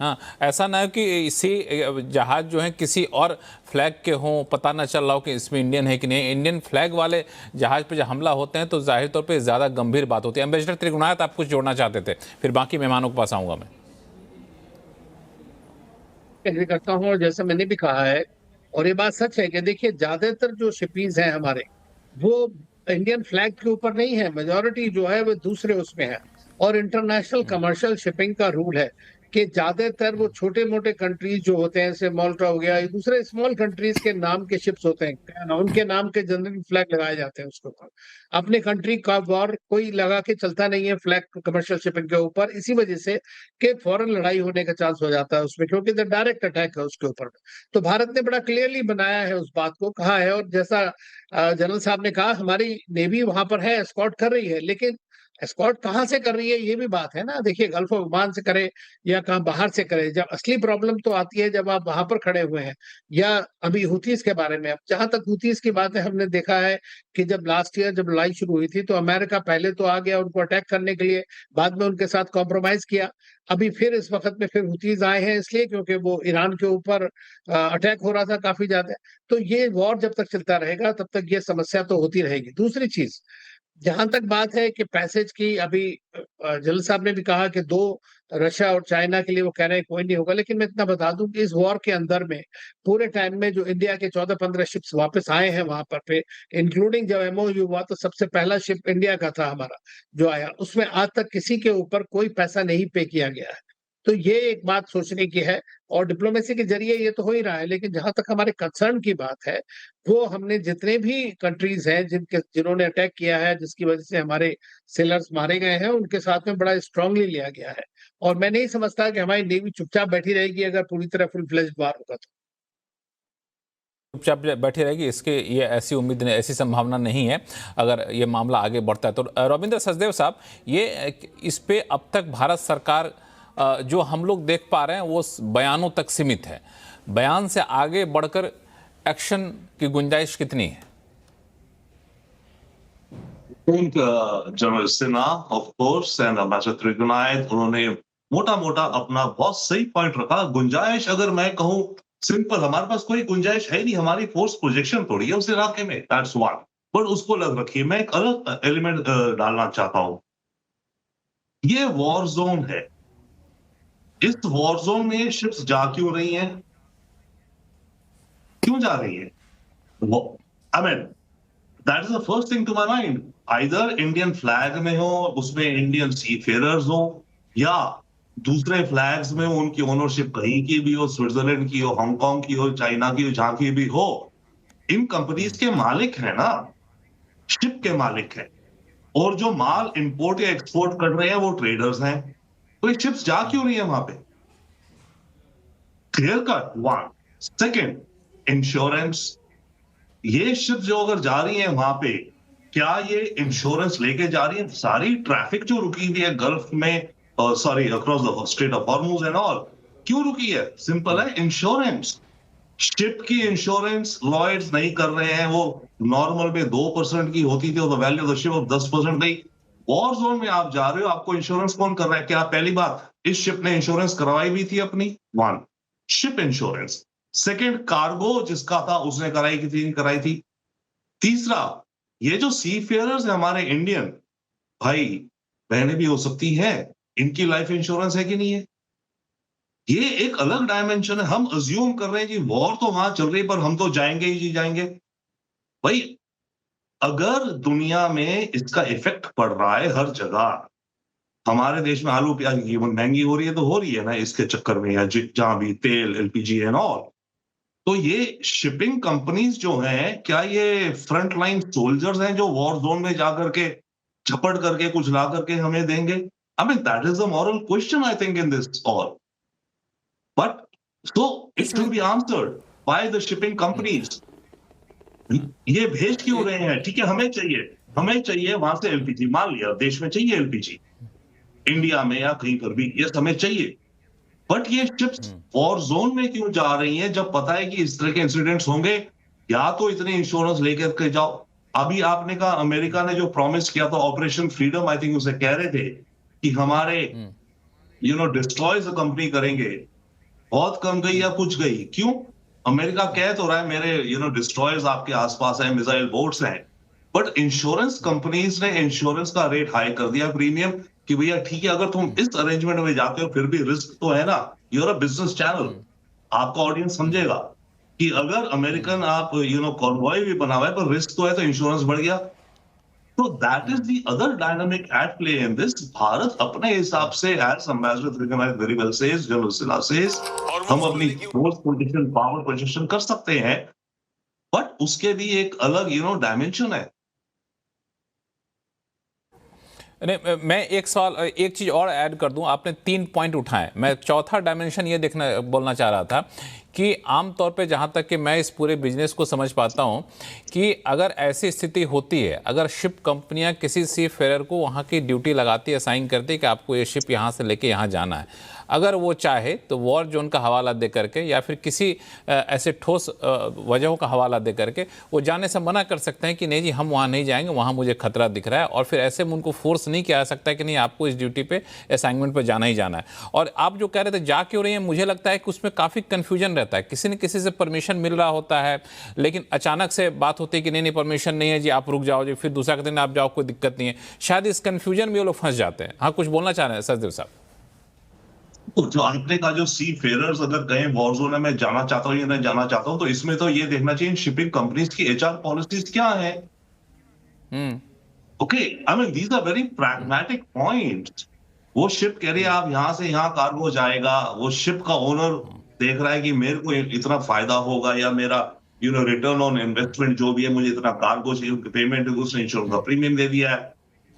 हाँ, ऐसा ना हो कि इसी जहाज जो है किसी और फ्लैग के हों, पता ना चल रहा हो कि इसमें इंडियन है कि नहीं। इंडियन फ्लैग वाले जहाज पे जब हमला होते हैं तो जाहिर तौर पे ज़्यादा गंभीर बात होती है। एम्बेसडर त्रिगुणायत, आप कुछ जोड़ना चाहते थे, फिर बाकी मेहमानों के पास आऊंगा मैं। एग्री करता हूँ, और जैसा मैंने भी कहा है, और ये बात सच है कि देखिए ज्यादातर जो शिपीज हैं हमारे, वो इंडियन फ्लैग के ऊपर नहीं है, मेजोरिटी जो है वो दूसरे उसमें है। और इंटरनेशनल कमर्शियल शिपिंग का रूल है कि ज्यादातर वो छोटे मोटे कंट्रीज जो होते हैं, जैसे माल्टा हो गया, ये दूसरे स्मॉल कंट्रीज के नाम के शिप्स होते हैं, उनके नाम के जनरल फ्लैग लगाए जाते हैं उसके ऊपर। अपने कंट्री का वॉर कोई लगा के चलता नहीं है फ्लैग कमर्शियल शिपिंग के ऊपर, इसी वजह से कि फौरन लड़ाई होने का चांस हो जाता है उसमें, क्योंकि डायरेक्ट अटैक है उसके ऊपर। तो भारत ने बड़ा क्लियरली बनाया है, उस बात को कहा है, और जैसा जनरल साहब ने कहा, हमारी नेवी वहां पर है, एस्कॉर्ट कर रही है। लेकिन एस्कॉर्ट कहाँ से कर रही है, ये भी बात है ना। देखिए, गल्फ ऑफ ओमान से करे या कहाँ बाहर से करे, जब असली प्रॉब्लम तो आती है जब आप वहां पर खड़े हुए हैं। या अभी हुतीस के बारे में, अब जहां तक हुतीस की बात है, हमने देखा है कि जब लास्ट ईयर जब लड़ाई शुरू हुई थी तो अमेरिका पहले तो आ गया उनको अटैक करने के लिए, बाद में उनके साथ कॉम्प्रोमाइज किया। अभी फिर इस वक्त में फिर हुतीज आए हैं, इसलिए क्योंकि वो ईरान के ऊपर अटैक हो रहा था काफी ज्यादा। तो ये वॉर जब तक चलता रहेगा तब तक ये समस्या तो होती रहेगी। दूसरी चीज, जहां तक बात है कि पैसेज की, अभी जल साहब ने भी कहा कि दो, रशिया और चाइना के लिए वो कह रहे हैं कोई नहीं होगा। लेकिन मैं इतना बता दूं कि इस वॉर के अंदर में पूरे टाइम में जो इंडिया के 14-15 शिप्स वापस आए हैं वहां पर पे, इंक्लूडिंग जब एमओयू हुआ तो सबसे पहला शिप इंडिया का था हमारा जो आया, उसमें आज तक किसी के ऊपर कोई पैसा नहीं पे किया गया है। तो ये एक बात सोचने की है। और डिप्लोमेसी के जरिए ये तो हो ही रहा है, लेकिन जहां तक हमारे कंसर्न की बात है, वो हमने जितने भी कंट्रीज हैं जिन्होंने अटैक किया है, जिसकी वजह से हमारे सेलर्स मारे गए हैं, उनके साथ में बड़ा स्ट्रांगली लिया गया है। और मैं नहीं समझता कि हमारी नेवी चुपचाप बैठी रहेगी अगर पूरी तरह फुल फ्लेज्ड वार होगा तो। चुपचाप बैठी रहेगी, इसके ये ऐसी उम्मीद नहीं, ऐसी संभावना नहीं है अगर ये मामला आगे बढ़ता है तो। रविंद्र सचदेव साहब, ये इस पे अब तक भारत सरकार जो हम लोग देख पा रहे हैं वो बयानों तक सीमित है। बयान से आगे बढ़कर एक्शन की गुंजाइश कितनी है? think general Sinha of course and ambassador Trigunayat, उन्होंने मोटा मोटा अपना बहुत सही पॉइंट रखा। गुंजाइश अगर मैं कहूं, सिंपल, हमारे पास कोई गुंजाइश है नहीं, हमारी फोर्स प्रोजेक्शन थोड़ी है उस इलाके में, दैट्स वन। पर उसको लग रखिए, मैं एक अलग एलिमेंट डालना चाहता हूं। ये वॉर जोन है, इस वॉर जोन में शिप्स जा क्यों रही हैं, क्यों जा रही है? I mean, that is the first thing to my mind. Either Indian flag में हो, उसमें इंडियन सी फेयरर्स हो, या दूसरे फ्लैग्स में उनकी ओनरशिप कहीं की भी हो, स्विट्जरलैंड की हो, हांगकांग की हो, चाइना की हो, जहां की भी हो, इन कंपनीज के मालिक है ना, शिप के मालिक है। और जो माल इंपोर्ट या एक्सपोर्ट कर रहे हैं वो ट्रेडर्स हैं। तो ये शिप्स जा क्यों रही है वहां पे? Clear cut one. Second, insurance. ये शिप जो अगर जा रही है वहां पे, क्या ये इंश्योरेंस लेके जा रही है? सारी ट्रैफिक जो रुकी हुई है गल्फ में, sorry, across the straight of Hormuz and all, क्यों रुकी है? सिंपल है, इंश्योरेंस। शिप की इंश्योरेंस लॉयड्स नहीं कर रहे हैं। वो नॉर्मल में 2% की होती थी, the value of the ship of 10% गई। वॉर जोन में आप जा रहे हो, आपको इंश्योरेंस कौन कर रहा है? क्या पहली बात, इस शिप ने इंश्योरेंस करवाई भी थी अपनी? One, ship insurance. Second, cargo जिसका था उसने कराई की थी, नहीं कराई थी? तीसरा, ये जो सी फेयरर्स है हमारे इंडियन भाई बहनें भी हो सकती है, इनकी लाइफ इंश्योरेंस है कि नहीं है? ये एक अलग डायमेंशन है। हम अज्यूम कर रहे हैं जी वॉर तो वहां चल रही है पर हम तो जाएंगे ही जी जाएंगे। भाई, अगर दुनिया में इसका इफेक्ट पड़ रहा है हर जगह, हमारे देश में आलू प्याज की कीमत महंगी हो रही है तो हो रही है ना इसके चक्कर में, या जहां भी तेल, एलपीजी एंड ऑल। तो ये शिपिंग कंपनीज जो हैं, क्या ये फ्रंट लाइन सोल्जर्स हैं जो वॉर जोन में जाकर के झपट करके कुछ ला करके हमें देंगे? I mean, that is the moral question I think in this all. But so it इसमें will be answered by the shipping companies. ये भेज क्यों रहे हैं? ठीक है, हमें चाहिए वहां से एलपीजी, मान लिया देश में चाहिए एलपीजी, इंडिया में या कहीं पर भी, ये हमें चाहिए। बट ये शिप्स वॉर जोन में क्यों जा रही हैं जब पता है कि इस तरह के इंसिडेंट्स होंगे? या तो इतने इंश्योरेंस लेकर के जाओ। अभी आपने कहा अमेरिका ने जो प्रॉमिस किया था ऑपरेशन फ्रीडम, आई थिंक उसे कह रहे थे कि हमारे डिस्ट्रॉय द कंपनी करेंगे, बहुत कम गई या कुछ गई, क्यों? अमेरिका कह तो रहा है मेरे डिस्ट्रॉयर्स आपके आसपास है, मिसाइल बोट्स हैं, बट इंश्योरेंस कंपनीज ने इंश्योरेंस का रेट हाई कर दिया, प्रीमियम, कि भैया ठीक है, अगर तुम इस अरेंजमेंट में जाते हो फिर भी रिस्क तो है ना, यूर अ बिजनेस चैनल, आपका ऑडियंस समझेगा कि अगर अमेरिकन आप कॉन्वॉय भी बना हुआ है पर रिस्क तो है, तो इंश्योरेंस बढ़ गया। तो that is the other dynamic at play in this. Bharat अपने हिसाब से, एज एम्बेसडर त्रिकमाल very well says, general Sinha says, हम अपनी फोर्स पोजीशन, पावर पोजीशन कर सकते हैं, बट उसके भी एक अलग डायमेंशन है। नहीं, मैं एक सवाल, एक चीज़ और ऐड कर दूं। आपने 3 पॉइंट उठाए, मैं चौथा डायमेंशन ये बोलना चाह रहा था कि आमतौर पे जहाँ तक कि मैं इस पूरे बिजनेस को समझ पाता हूँ कि अगर ऐसी स्थिति होती है, अगर शिप कंपनियाँ किसी सी फेरर को वहाँ की ड्यूटी लगाती है, असाइन करती है कि आपको ये शिप यहाँ से लेके यहाँ जाना है, अगर वो चाहे तो वॉर जोन का हवाला दे करके या फिर किसी ऐसे ठोस वजहों का हवाला दे करके वो जाने से मना कर सकते हैं कि नहीं जी हम वहाँ नहीं जाएंगे, वहाँ मुझे खतरा दिख रहा है, और फिर ऐसे में उनको फोर्स नहीं किया जा सकता है कि नहीं आपको इस ड्यूटी पे, असाइनमेंट पे जाना ही जाना है। और आप जो कह रहे थे जा क्यों रही है, मुझे लगता है कि उसमें काफ़ी कन्फ्यूजन रहता है, किसी न किसी से परमिशन मिल रहा होता है, लेकिन अचानक से बात होती है कि नहीं नहीं परमिशन नहीं है जी, आप रुक जाओ जी, फिर दूसरा दिन आप जाओ, कोई दिक्कत नहीं है। शायद इस कन्फ्यूजन में वो लोग फंस जाते हैं। हाँ, कुछ बोलना चाह रहे हैं सचदेव साहब? तो जो आपने कहा, जो सी फेरर्स अगर कहें वॉर जोन में मैं जाना चाहता हूँ या नहीं जाना चाहता हूँ, तो इसमें तो ये देखना चाहिए शिपिंग कंपनीज की एचआर पॉलिसीज क्या है। Okay, I mean these are very pragmatic points. वो शिप कह रही है आप यहां से यहां कार्गो जाएगा, वो शिप का ओनर देख रहा है कि मेरे को इतना फायदा होगा, या मेरा रिटर्न ऑन इन्वेस्टमेंट जो भी है, मुझे इतना कार्गो चाहिए, पेमेंट, उसने इंश्योरेंस का प्रीमियम दे दिया है,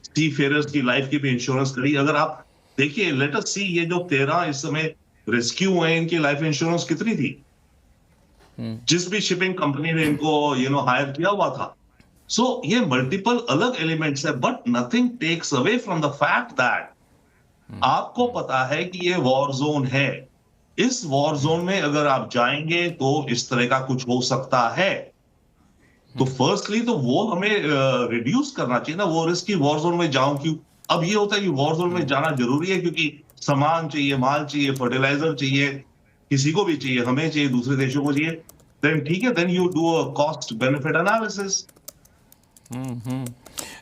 सी फेरर्स की लाइफ की भी इंश्योरेंस करी। अगर आप देखिए, लेट अस सी, ये जो 13 इस समय रेस्क्यू हुए, इनकी लाइफ इंश्योरेंस कितनी थी, जिस भी शिपिंग कंपनी ने इनको हायर किया हुआ था। सो ये मल्टीपल अलग एलिमेंट्स है, but nothing takes away from the fact that आपको पता है कि ये वॉर जोन है। इस वॉर जोन में अगर आप जाएंगे तो इस तरह का कुछ हो सकता है। तो फर्स्टली तो वो हमें रिड्यूस करना चाहिए ना, वो रिस्क की वॉर जोन में जाऊं क्यों। अब ये होता है कि वॉर जोन में जाना जरूरी है क्योंकि सामान चाहिए, माल चाहिए, फर्टिलाइजर चाहिए, किसी को भी चाहिए, हमें चाहिए, दूसरे देशों को चाहिए, देन ठीक है, then you do a cost benefit analysis.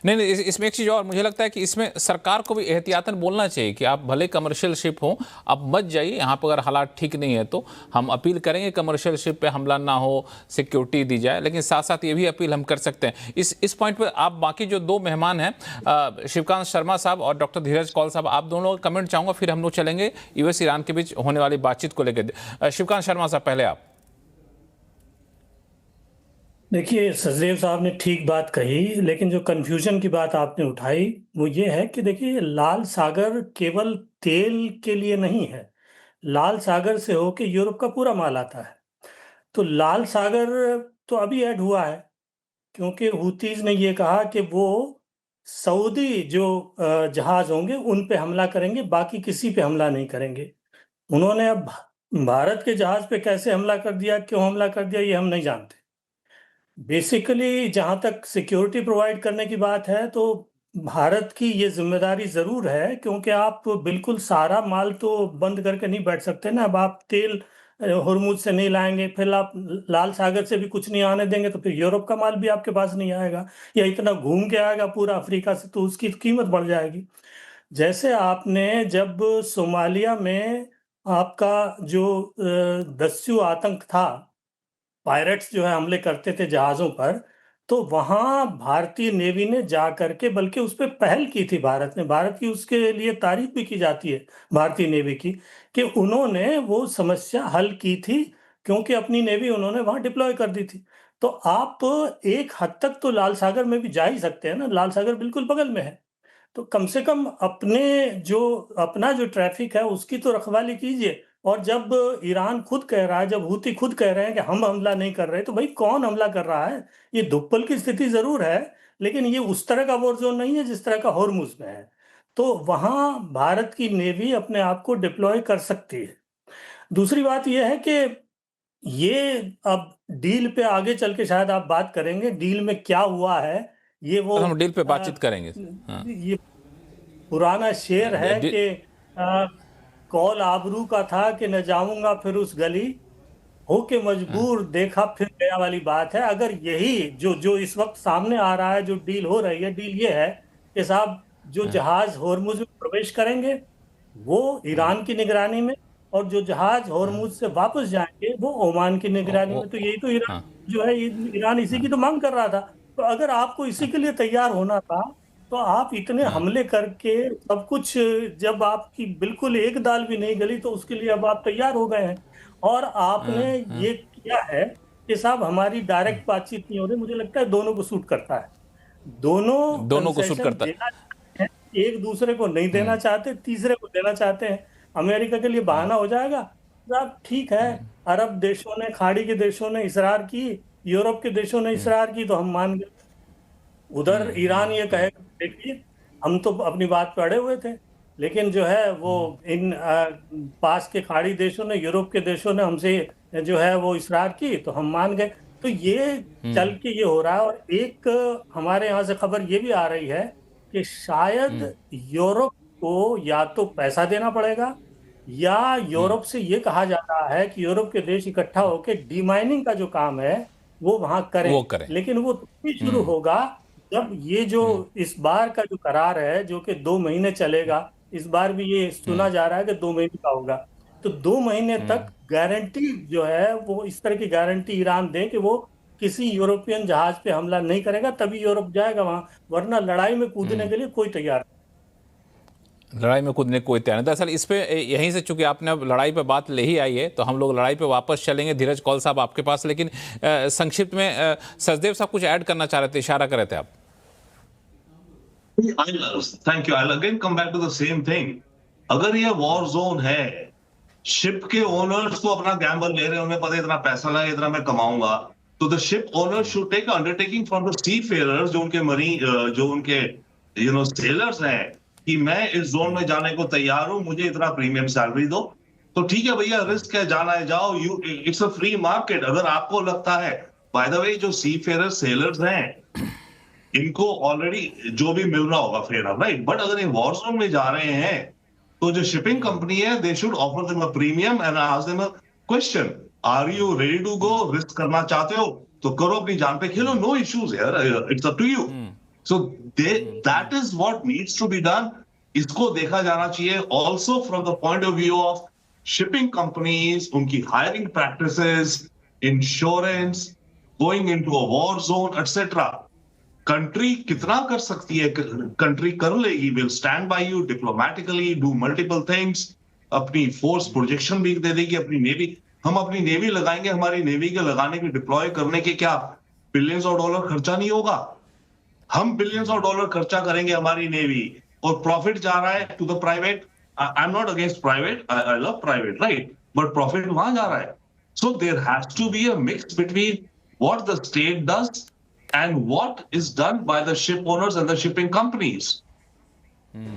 नहीं नहीं, इसमें एक चीज़ और मुझे लगता है कि इसमें सरकार को भी एहतियातन बोलना चाहिए कि आप भले कमर्शियल शिप हो, आप मत जाइए यहाँ पर, अगर हालात ठीक नहीं है तो हम अपील करेंगे कमर्शियल शिप पे हमला ना हो, सिक्योरिटी दी जाए, लेकिन साथ साथ ये भी अपील हम कर सकते हैं। इस पॉइंट पर आप बाकी जो दो मेहमान हैं, शिवकांत शर्मा साहब और डॉक्टर धीरज कौल साहब, आप दोनों का कमेंट चाहूँगा, फिर हम लोग चलेंगे यूएस ईरान के बीच होने वाली बातचीत को लेकर। शिवकांत शर्मा साहब, पहले आप। देखिए, सचदेव साहब ने ठीक बात कही, लेकिन जो कंफ्यूजन की बात आपने उठाई वो ये है कि देखिए, लाल सागर केवल तेल के लिए नहीं है। लाल सागर से होके यूरोप का पूरा माल आता है। तो लाल सागर तो अभी ऐड हुआ है क्योंकि हुतीज ने ये कहा कि वो सऊदी जो जहाज होंगे उन पे हमला करेंगे, बाकी किसी पे हमला नहीं करेंगे। उन्होंने अब भारत के जहाज पे कैसे हमला कर दिया, क्यों हमला कर दिया, ये हम नहीं जानते। बेसिकली जहां तक सिक्योरिटी प्रोवाइड करने की बात है तो भारत की ये जिम्मेदारी जरूर है, क्योंकि आप बिल्कुल सारा माल तो बंद करके नहीं बैठ सकते ना। अब आप तेल हुर्मुज से नहीं लाएंगे, फिर आप लाल सागर से भी कुछ नहीं आने देंगे, तो फिर यूरोप का माल भी आपके पास नहीं आएगा, या इतना घूम के आएगा पूरा अफ्रीका से, तो उसकी कीमत बढ़ जाएगी। जैसे आपने जब सोमालिया में आपका जो दस्यु आतंक था, पायरेट्स जो है हमले करते थे जहाजों पर, तो वहां भारतीय नेवी ने जा करके, बल्कि उस पर पहल की थी भारत ने, भारत की उसके लिए तारीफ भी की जाती है भारतीय नेवी की, कि उन्होंने वो समस्या हल की थी, क्योंकि अपनी नेवी उन्होंने वहां डिप्लॉय कर दी थी। तो आप एक हद तक तो लाल सागर में भी जा ही सकते हैं ना, लाल सागर बिल्कुल बगल में है। तो कम से कम अपना जो ट्रैफिक है उसकी तो रखवाली कीजिए। और जब ईरान खुद कह रहा है, जब हूती खुद कह रहे हैं कि हम हमला नहीं कर रहे, तो भाई कौन हमला कर रहा है? ये दुप्पल की स्थिति जरूर है, लेकिन ये उस तरह का वॉर जोन नहीं है जिस तरह का हॉर्मुज में है। तो वहां भारत की नेवी अपने आप को डिप्लॉय कर सकती है। दूसरी बात यह है कि ये अब डील पे आगे चल के शायद आप बात करेंगे, डील में क्या हुआ है। ये वो हम डील पे बातचीत करेंगे। हाँ। ये पुराना शेर है कि कौल आबरू का था कि न जाऊंगा फिर उस गली, होके मजबूर देखा फिर गया वाली बात है। अगर यही जो जो इस वक्त सामने आ रहा है, जो डील हो रही है, डील ये है कि साहब जो जहाज होर्मुज में प्रवेश करेंगे वो ईरान की निगरानी में, और जो जहाज होर्मुज से वापस जाएंगे वो ओमान की निगरानी में। तो यही तो ईरान जो है, ईरान इसी की तो मांग कर रहा था। तो अगर आपको इसी के लिए तैयार होना था तो आप इतने हमले करके सब कुछ, जब आपकी बिल्कुल एक दाल भी नहीं गली तो उसके लिए अब आप तैयार हो गए हैं। और आपने ये किया है कि साहब हमारी डायरेक्ट बातचीत नहीं हो रही। मुझे लगता है दोनों को सूट करता है, दोनों को सूट कंसेशन करता है। देना चाहते हैं, एक दूसरे को नहीं देना चाहते, तीसरे को देना चाहते हैं। अमेरिका के लिए बहाना हो जाएगा, साहब ठीक है, अरब देशों ने, खाड़ी के देशों ने इसरार की, यूरोप के देशों ने इसरार की तो हम मान गए। उधर ईरान ये कहेगा देखिए हम तो अपनी बात पे अड़े हुए थे, लेकिन जो है वो इन पास के खाड़ी देशों ने, यूरोप के देशों ने हमसे जो है वो इसरार की तो हम मान गए। तो ये चल के ये हो रहा है। और एक हमारे यहाँ से खबर ये भी आ रही है कि शायद यूरोप को या तो पैसा देना पड़ेगा, या यूरोप से ये कहा जा रहा है कि यूरोप के देश इकट्ठा होकर डीमाइनिंग का जो काम है वो वहां करें। वो करें। लेकिन वो तभी शुरू होगा जब ये जो इस बार का जो करार है जो कि 2 महीने चलेगा, इस बार भी ये सुना जा रहा है कि 2 महीने का होगा, तो 2 महीने तक गारंटी जो है वो इस तरह की गारंटी ईरान दे कि वो किसी यूरोपियन जहाज पे हमला नहीं करेगा, तभी यूरोप जाएगा वहां, वरना लड़ाई में कूदने के लिए कोई तैयार नहीं। लड़ाई में कूदने कोई तैयार नहीं। दरअसल इस पे यहीं से, चूंकि आपने अब लड़ाई पे बात ले ही आई है, तो हम लोग लड़ाई पे वापस चलेंगे। धीरज कौल साहब आपके पास, लेकिन संक्षिप्त में सचदेव साहब कुछ ऐड करना चाह रहे थे, इशारा कर रहे थे आप। Thank you. I again come back to the same thing. अगर ये वॉर जोन है, शिप के ओनर्स तो अपना गैम्बल ले रहे हैं, उन्हें पता है इतना पैसा लगा, इतना मैं कमाऊंगा, तो the ship owner should take undertaking from the सी फेयरर्स, जो उनके जो उनके सेलर्स हैं, कि मैं इस जोन में जाने को तैयार हूं, मुझे इतना प्रीमियम सैलरी दो। तो ठीक है भैया, रिस्क है, जाना है जाओ, इट्स अ फ्री मार्केट। अगर आपको लगता है, बाय द वे, जो सी फेयर सेलर्स हैं इनको ऑलरेडी जो भी मिल रहा होगा फेयर, राइट, बट अगर ये वॉर जोन में जा रहे हैं तो जो शिपिंग कंपनी है, they should offer them a premium and ask them a question, are you ready to go? Risk करना चाहते हो तो करो, अपनी जान पे खेलो, no issues here, it's up to you. So that is what needs to be done. इसको देखा जाना चाहिए also from the point of view of shipping companies, उनकी hiring practices, insurance, going into a war zone etcetera. Country कितना कर सकती है? Country कर लेगी, will stand by you diplomatically, do multiple things, अपनी फोर्स प्रोजेक्शन भी दे देगी, अपनी नेवी, हम अपनी नेवी लगाएंगे, हमारी नेवी के लगाने के, डिप्लॉय करने के क्या बिलियंस ऑफ डॉलर खर्चा नहीं होगा? हम बिलियंस ऑफ डॉलर खर्चा करेंगे हमारी नेवी, और प्रॉफिट जा रहा है to the private. I am not against private, I love private, right, but profit वहां जा रहा है। So there has to be a mix between what the state does and what is done by the ship owners and the shipping companies.